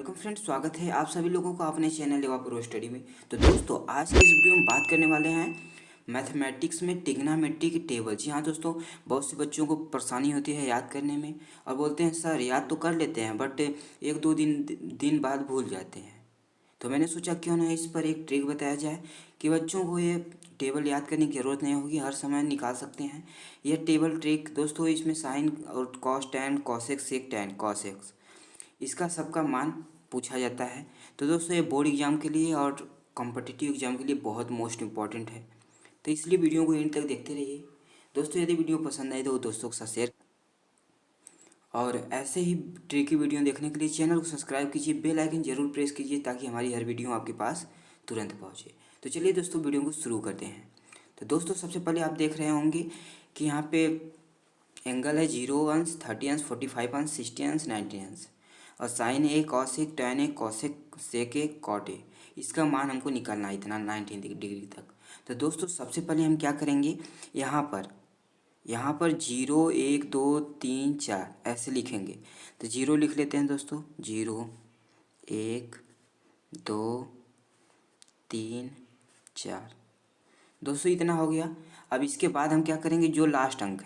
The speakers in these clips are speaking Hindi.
वेलकम फ्रेंड्स, स्वागत है आप सभी लोगों का अपने चैनल लेवा प्रो स्टडी में। तो दोस्तों, आज की इस वीडियो में बात करने वाले हैं मैथमेटिक्स में ट्रिग्नोमेट्री की टेबल। जी हाँ दोस्तों, बहुत से बच्चों को परेशानी होती है याद करने में और बोलते हैं सर याद तो कर लेते हैं बट एक दो दिन बाद भूल जाते हैं। तो मैंने सोचा क्यों ना इस पर एक ट्रिक बताया जाए कि बच्चों को ये टेबल याद करने की ज़रूरत नहीं होगी, हर समय निकाल सकते हैं। यह टेबल ट्रिक दोस्तों, इसमें साइन और cos tan cosec sec tan cosecs इसका सबका मान पूछा जाता है। तो दोस्तों, ये बोर्ड एग्ज़ाम के लिए और कॉम्पिटिटिव एग्ज़ाम के लिए बहुत मोस्ट इम्पॉर्टेंट है। तो इसलिए वीडियो को एंड तक देखते रहिए। दोस्तों, यदि वीडियो पसंद आए तो दोस्तों के साथ शेयर और ऐसे ही ट्रिकी वीडियो देखने के लिए चैनल को सब्सक्राइब कीजिए, बेल आइकन जरूर प्रेस कीजिए ताकि हमारी हर वीडियो आपके पास तुरंत पहुँचे। तो चलिए दोस्तों, वीडियो को शुरू करते हैं। तो दोस्तों, सबसे पहले आप देख रहे होंगे कि यहाँ पे एंगल है 0 अंश, 30 अंश, 45 अंश, 60 अंश, 90 अंश और sine A cosec tan A cosec sec A cot A. इसका मान हमको निकालना है इतना 90 डिग्री तक। तो दोस्तों, सबसे पहले हम क्या करेंगे, यहाँ पर 0 1 2 3 4 ऐसे लिखेंगे। तो 0 लिख लेते हैं दोस्तों, 0 1 2 3 4। दोस्तों, इतना हो गया। अब इसके बाद हम क्या करेंगे, जो लास्ट अंक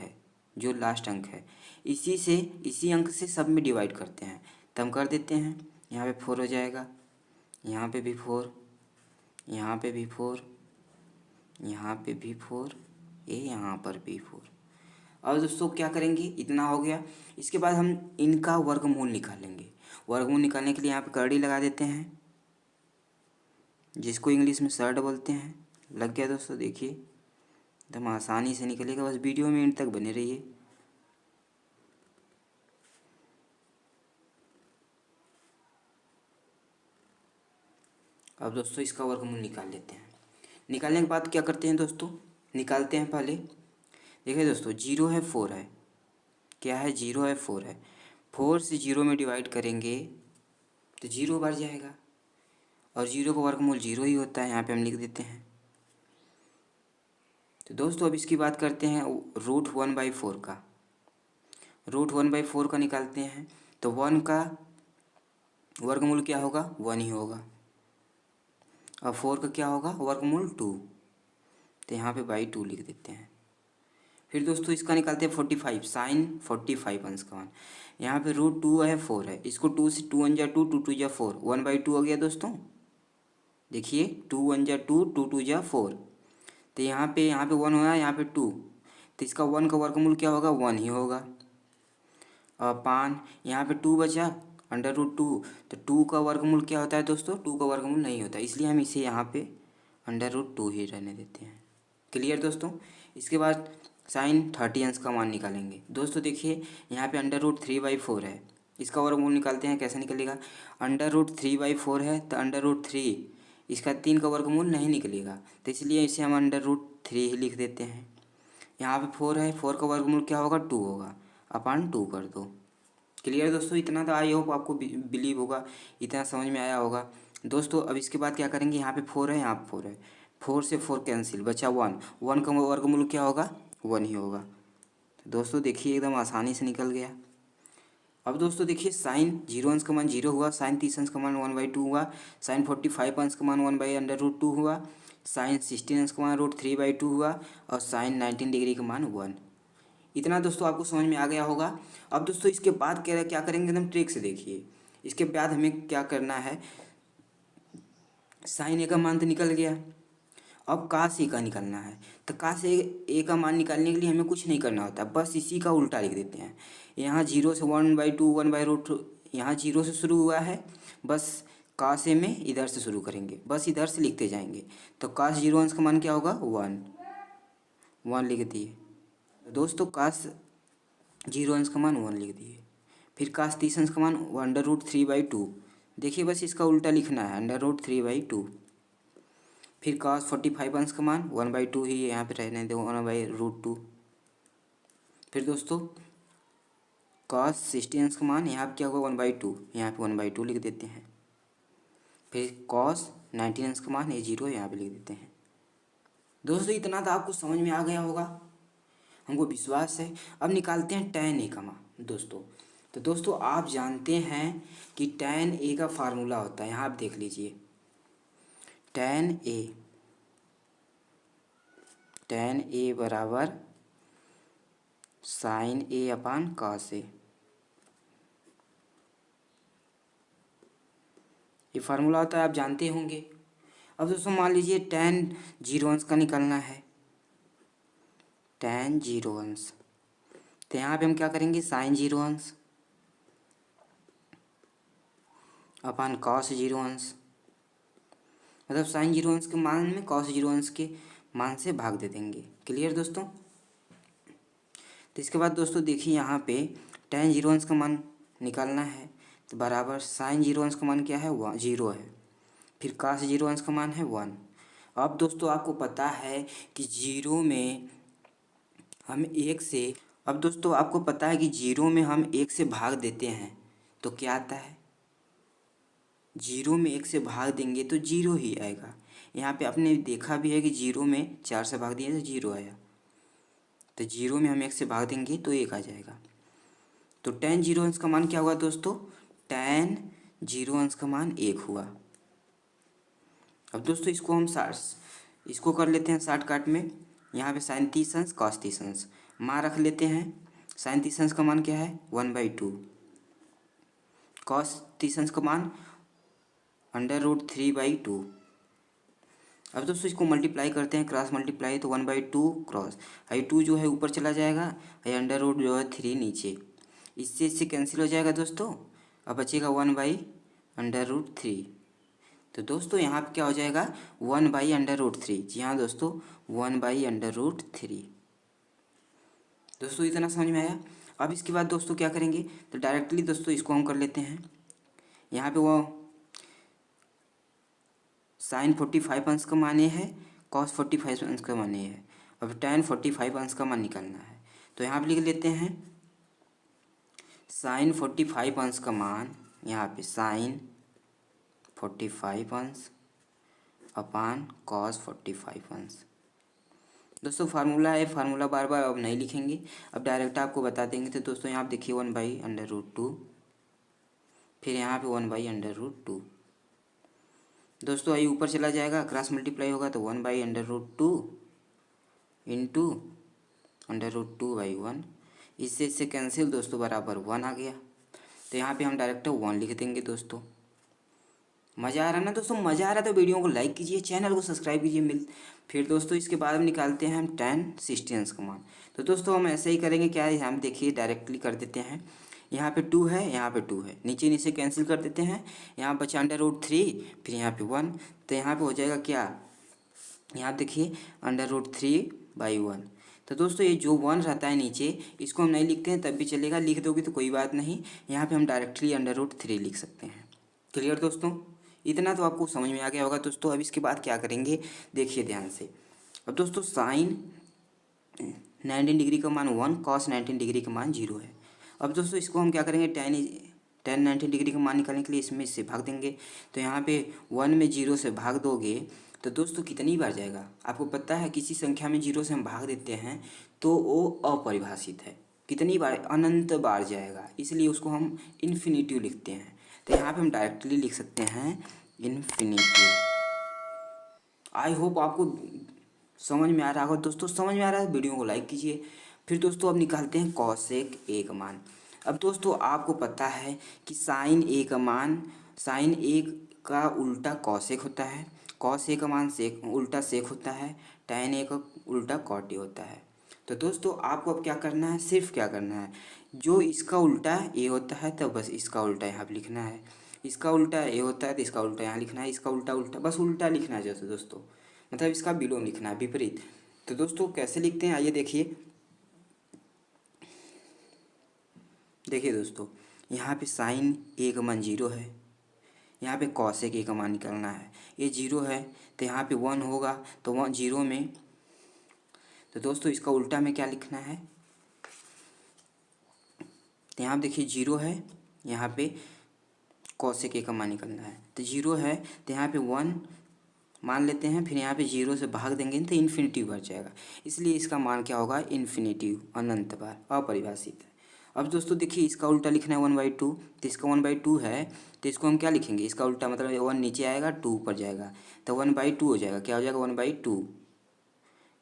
है इसी अंक से सब में डिवाइड करते हैं। तो हम कर देते हैं, यहाँ पे 4 हो जाएगा, यहाँ पे भी 4, यहाँ पे भी 4, यहाँ पे भी 4, यहाँ पर भी 4। और दोस्तों क्या करेंगे, इतना हो गया। इसके बाद हम इनका वर्गमूल निकालेंगे। वर्गमूल निकालने के लिए यहाँ पे करड़ी लगा देते हैं, जिसको इंग्लिश में सर्ड बोलते हैं। लग गया दोस्तों, देखिए एकदम आसानी से निकलेगा। बस वीडियो में एंड तक बने रहिए। अब दोस्तों, इसका वर्गमूल निकाल लेते हैं। निकालने के बाद क्या करते हैं दोस्तों, निकालते हैं पहले। देखिए दोस्तों, 0 है 4 है, क्या है 0 है 4 है। 4 से 0 में डिवाइड करेंगे तो 0 बढ़ जाएगा और 0 का वर्गमूल 0 ही होता है, यहाँ पे हम लिख देते हैं। तो दोस्तों, अब इसकी बात करते हैं √1/4 का। √1/4 का निकालते हैं तो 1 का वर्गमूल क्या होगा, 1 ही होगा और 4 का क्या होगा, वर्गमूल 2। तो यहाँ पे /2 लिख देते हैं। फिर दोस्तों, इसका निकालते हैं 45, साइन 45 अंश का मान। यहाँ पे √2 है 4 है, इसको 2 से 2 1 जा 2, 2 2 जा 4, 1/2 हो गया दोस्तों। देखिए 2 1 जा 2, 2 2 जा 4। तो यहाँ पे 1 हुआ, यहाँ पे 2। तो इसका 1 का वर्गमूल क्या होगा, 1 ही होगा। और पान यहाँ पे 2 बचा, √2। तो 2 का वर्गमूल क्या होता है दोस्तों, 2 का वर्गमूल नहीं होता, इसलिए हम इसे यहाँ पे √2 ही रहने देते हैं। क्लियर दोस्तों। इसके बाद साइन 30 अंश का मान निकालेंगे। दोस्तों देखिए, यहाँ पे √3/4 है, इसका वर्गमूल निकालते हैं। कैसे निकलेगा, √3/4 है तो √3, इसका 3 का वर्गमूल नहीं निकलेगा, तो इसलिए इसे हम √3 ही लिख देते हैं। यहाँ पे 4 है, 4 का वर्गमूल क्या होगा, 2 होगा, अपन 2 कर दो। क्लियर दोस्तों। इतना तो आई होप आपको बिलीव होगा, इतना समझ में आया होगा दोस्तों। अब इसके बाद क्या करेंगे, यहाँ पे 4 है, यहाँ पे 4 है, 4 से 4 कैंसिल, बचा 1। 1 का वर्गमूल क्या होगा, 1 ही होगा। तो दोस्तों देखिए, एकदम आसानी से निकल गया। अब दोस्तों देखिए, साइन 0 अंश का मान 0 हुआ, साइन 30 अंश का मान 1/2 हुआ, साइन 45 अंश का मान 1/√2 हुआ, साइन 16 अंश का मान √3/2 हुआ और साइन 19 डिग्री का मान 1। इतना दोस्तों आपको समझ में आ गया होगा। अब दोस्तों, इसके बाद क्या करेंगे, एकदम ट्रिक से देखिए। इसके बाद हमें क्या करना है, साइन ए का मान तो निकल गया, अब कास ए का निकलना है। तो कास ए का मान निकालने के लिए हमें कुछ नहीं करना होता, बस इसी का उल्टा लिख देते हैं। यहाँ 0 से 1/2, 1/√2, यहाँ 0 से शुरू हुआ है, बस कास ए में इधर से शुरू करेंगे, बस इधर से लिखते जाएंगे। तो कास 0 अंश का मान क्या होगा, 1 लिख दिए दोस्तों। कास 0 अंश का मान 1 लिख दिए। फिर कास 30 अंश का मान √3/2, देखिए बस इसका उल्टा लिखना है, √3/2। फिर कास 45 अंश का मान 1/2 ही यहाँ पे रहने दो, 1/√2। फिर दोस्तों, कास 60 अंश का मान यहाँ पे क्या होगा, 1/2, यहाँ पे 1/2 लिख देते हैं। फिर कॉस 90 अंश का मान 0 यहाँ पे लिख देते हैं। दोस्तों, इतना तो आपको समझ में आ गया होगा, हमको विश्वास है। अब निकालते हैं tan ए का मान दोस्तों। तो दोस्तों आप जानते हैं कि tan a का फार्मूला होता है, यहाँ आप देख लीजिए tan a बराबर sin a upon cos a। ये फार्मूला होता है, आप जानते होंगे। अब दोस्तों मान लीजिए tan 0 अंश का निकालना है, tan 0 अंश, तो यहाँ पे हम क्या करेंगे sin 0 अंश अपान cos 0 अंश, मतलब sin 0 अंश के मान में cos 0 अंश के मान से भाग दे देंगे। क्लियर दोस्तों। तो इसके बाद दोस्तों देखिए यहाँ पे tan 0 अंश का मान निकालना है, तो बराबर sin 0 अंश का मान क्या है 0 है, फिर cos 0 अंश का मान है 1। अब दोस्तों आपको पता है कि जीरो में हम एक से अब दोस्तों आपको पता है कि जीरो में हम एक से भाग देते हैं तो क्या आता है, जीरो में एक से भाग देंगे तो जीरो ही आएगा। यहाँ पे आपने देखा भी है कि जीरो में 4 से भाग दिए तो जीरो आया, तो जीरो में हम एक से भाग देंगे तो एक आ जाएगा। तो tan 0 अंश का मान क्या हुआ दोस्तों, tan 0 अंश का मान 1 हुआ। अब दोस्तों इसको हम इसको कर लेते हैं शॉर्टकट में, यहाँ पे sin 30 अंश cos 30 अंश मान रख लेते हैं। sin 30 अंश का मान क्या है 1/2, cos 30 अंश का मान √3/2। अब दोस्तों इसको मल्टीप्लाई करते हैं, क्रॉस मल्टीप्लाई, तो 1/2 क्रॉस आई 2 जो है ऊपर चला जाएगा, √, जो है 3 नीचे, इससे कैंसिल हो जाएगा दोस्तों। अब बचेगा 1/√3। तो दोस्तों यहाँ पे क्या हो जाएगा 1/√3। जी हाँ दोस्तों 1/√3। दोस्तों इतना समझ में आया। अब इसके बाद दोस्तों क्या करेंगे, तो डायरेक्टली दोस्तों इसको हम कर लेते हैं। यहाँ पे वो sin 45 अंश का मान ये है, cos 45 अंश का मान ये है। अब tan 45 अंश का मान निकालना है, तो यहाँ पे लिख लेते हैं sin 45 अंश का मान, यहाँ पे sin 45 अंश अपान cos 45 अंश। दोस्तों फार्मूला है, फार्मूला बार बार अब नहीं लिखेंगे, अब डायरेक्ट आपको बता देंगे। तो दोस्तों यहाँ आप देखिए 1/√2, फिर यहाँ पे 1/√2। दोस्तों आई ऊपर चला जाएगा, क्रॉस मल्टीप्लाई होगा तो 1/√2 इंटू √2/1, इससे कैंसिल दोस्तों बराबर 1 आ गया। तो यहाँ पे हम डायरेक्ट 1 लिख देंगे। दोस्तों मज़ा आ रहा ना दोस्तों, मज़ा आ रहा तो वीडियो को लाइक कीजिए, चैनल को सब्सक्राइब कीजिए। फिर दोस्तों इसके बाद हम निकालते हैं हम tan 60 अंश का मान। तो दोस्तों हम ऐसे ही करेंगे, क्या है हम देखिए डायरेक्टली कर देते हैं। यहाँ पे 2 है, यहाँ पे 2 है, नीचे नीचे कैंसिल कर देते हैं। यहाँ बचा √3, फिर यहाँ पे 1, तो यहाँ पे हो जाएगा क्या, यहाँ देखिए √3/1। तो दोस्तों ये जो 1 रहता है नीचे, इसको हम नहीं लिखते हैं तब भी चलेगा, लिख दोगे तो कोई बात नहीं। यहाँ पे हम डायरेक्टली √3 लिख सकते हैं। क्लियर दोस्तों, इतना तो आपको समझ में आ गया होगा दोस्तों। अब इसके बाद क्या करेंगे देखिए ध्यान से। अब दोस्तों sin 19 डिग्री का मान 1, cos 19 डिग्री का मान 0 है। अब दोस्तों इसको हम क्या करेंगे, tan 19 डिग्री का मान निकालने के लिए इससे भाग देंगे। तो यहाँ पे 1 में 0 से भाग दोगे तो दोस्तों कितनी बार जाएगा, आपको पता है किसी संख्या में 0 से हम भाग देते हैं तो वो अपरिभाषित है, कितनी बार, अनंत बार जाएगा, इसलिए उसको हम इन्फिनिटिव लिखते हैं। तो यहाँ पे हम डायरेक्टली लिख सकते हैं इन्फिनिटिव। आई होप आपको समझ में आ रहा होगा दोस्तों। समझ में आ रहा है वीडियो को लाइक कीजिए। फिर दोस्तों अब निकालते हैं cosec a का मान। अब दोस्तों आपको पता है कि sin a का मान, sin a का उल्टा cosec होता है, cos a का मान उल्टा sec होता है, tan a का उल्टा cot a होता है। तो दोस्तों आपको अब क्या करना है, सिर्फ क्या करना है, जो इसका उल्टा a होता है तो बस इसका उल्टा यहाँ पर लिखना है, इसका उल्टा a होता है तो इसका उल्टा यहाँ लिखना है, इसका उल्टा उल्टा बस उल्टा लिखना है जैसे दोस्तों, मतलब इसका विलोम लिखना है, विपरीत। तो दोस्तों कैसे लिखते हैं आइए देखिए। देखिए दोस्तों यहाँ पे sin a का मान 0 है, यहाँ पे cosec a का मान निकालना है, ये 0 है तो यहाँ पे 1 होगा, तो 1 0 में, तो दोस्तों इसका उल्टा में क्या लिखना है, तो यहाँ देखिए 0 है, यहाँ पे cosec a का मान निकालना है, तो 0 है तो यहाँ पे 1 मान लेते हैं, फिर यहाँ पे 0 से भाग देंगे तो इन्फिनिटिव बच जाएगा, इसलिए इसका मान क्या होगा इन्फिनिटिव, अनंत बार, अपरिभाषित है। अब दोस्तों देखिए इसका उल्टा लिखना है 1/2, तो इसका 1/2 है तो इसको हम क्या लिखेंगे, इसका उल्टा मतलब 1 नीचे आएगा 2 ऊपर जाएगा, तो 1/2 हो जाएगा, क्या हो जाएगा 1/2।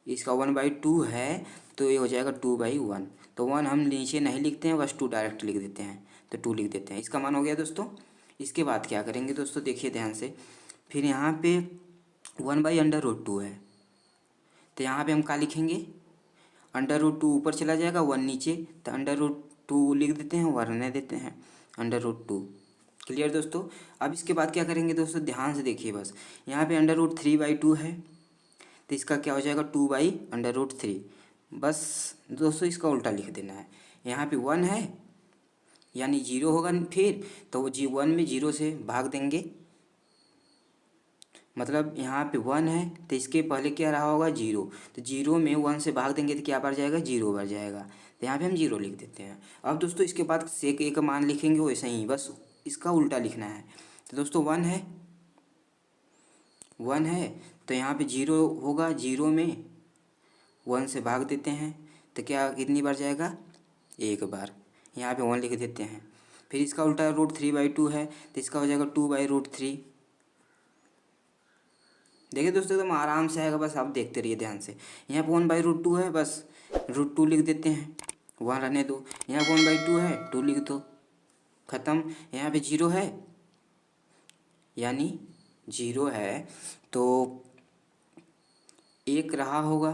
इसका 1/2 है तो ये हो जाएगा 2/1। तो 1 हम नीचे नहीं लिखते हैं, बस 2 डायरेक्ट लिख देते हैं, तो 2 लिख देते हैं, इसका मान हो गया दोस्तों। इसके बाद क्या करेंगे दोस्तों, देखिए ध्यान से, फिर यहाँ पे 1/√2 है, तो यहाँ पे हम क्या लिखेंगे, √2 ऊपर चला जाएगा, 1 नीचे, तो √2 लिख देते हैं, 1 रहने देते हैं, √2। क्लियर दोस्तों। अब इसके बाद क्या करेंगे दोस्तों, ध्यान से देखिए बस, यहाँ पे √3/2 है, तो इसका क्या हो जाएगा 2/√3। बस दोस्तों इसका उल्टा लिख देना है, यहाँ पे 1 है यानी 0 होगा, फिर तो वो 1 में 0 से भाग देंगे, मतलब यहाँ पे 1 है तो इसके पहले क्या रहा होगा 0, तो 0 में 1 से भाग देंगे तो क्या बढ़ जाएगा 0 बढ़ जाएगा, तो यहाँ पे हम 0 लिख देते हैं। अब दोस्तों इसके बाद सेक ए का मान लिखेंगे वैसे ही, बस इसका उल्टा लिखना है। तो दोस्तों 1 है, 1 है तो यहाँ पे 0 होगा, 0 में 1 से भाग देते हैं तो क्या कितनी बार जाएगा, एक बार, यहाँ पे 1 लिख देते हैं। फिर इसका उल्टा √3/2 है तो इसका हो जाएगा 2/√3। देखिए दोस्तों एकदम आराम से आएगा, बस आप देखते रहिए ध्यान से। यहाँ पे 1/√2 है, बस √2 लिख देते हैं, 1 रहने दो। यहाँ पे 1/2 है, 2 लिख दो, ख़त्म। यहाँ पे 0 है यानी 0 है तो 1 रहा होगा,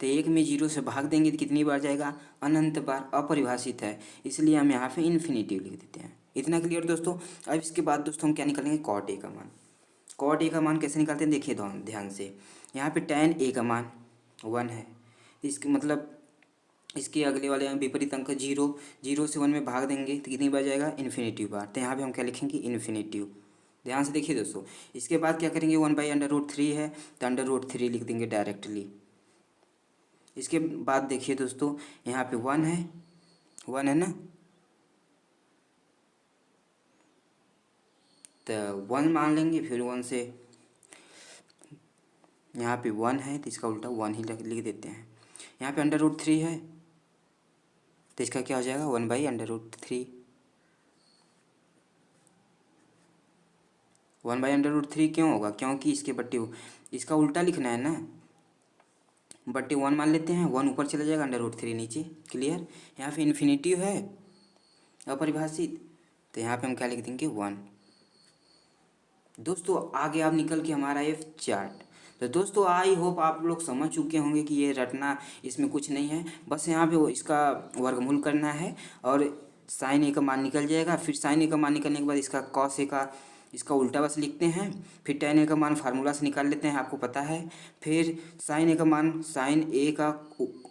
तो 1 में 0 से भाग देंगे तो कितनी बार जाएगा, अनंत बार, अपरिभाषित है, इसलिए हम यहाँ पे इन्फिनिटिव लिख देते हैं। इतना क्लियर दोस्तों। अब इसके बाद दोस्तों हम क्या निकालेंगे, कॉट ए का मान। कॉट ए का मान कैसे निकालते हैं, देखिए ध्यान से, यहाँ पे tan ए का मान 1 है, इसके मतलब इसके अगले वाले विपरीत अंक 0, 0 से 1 में भाग देंगे तो कितनी बार जाएगा, इन्फिनिटिव बार, तो यहाँ पे हम क्या लिखेंगे, इन्फिनिटिव। ध्यान से देखिए दोस्तों। इसके बाद क्या करेंगे, 1/√3 है तो √3 लिख देंगे डायरेक्टली। इसके बाद देखिए दोस्तों, यहाँ पे 1 है, 1 है ना, तो 1 मान लेंगे, फिर 1 से यहाँ पे 1 है तो इसका उल्टा 1 ही लिख देते हैं। यहाँ पे √3 है तो इसका क्या हो जाएगा, 1/√3। 1/√3 क्यों होगा, क्योंकि इसके बट्टे इसका उल्टा लिखना है ना, बट्टे 1 मान लेते हैं, 1 ऊपर चला जाएगा, √3 नीचे। क्लियर। यहाँ पे इन्फिनिटिव है, अपरिभाषित, तो यहाँ पे हम क्या लिख देंगे, 1। दोस्तों आगे आप निकल के हमारा ये चार्ट। तो दोस्तों आई होप आप लोग समझ चुके होंगे कि ये रटना इसमें कुछ नहीं है, बस यहाँ पे वो इसका वर्गमूल करना है और साइन ए का मान निकल जाएगा। फिर साइन ए का मान निकलने के बाद इसका कॉस ए का इसका उल्टा बस लिखते हैं। फिर tan ए का मान फार्मूला से निकाल लेते हैं, आपको पता है। फिर साइन ए का मान, साइन ए का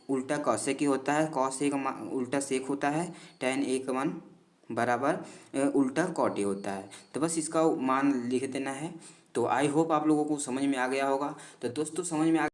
उल्टा कॉसेक होता है, कॉस ए का मान उल्टा सेक होता है, tan ए का मान बराबर उल्टा कॉट ए होता है। तो बस इसका मान लिख देना है। तो आई होप आप लोगों को समझ में आ गया होगा। तो दोस्तों समझ में आ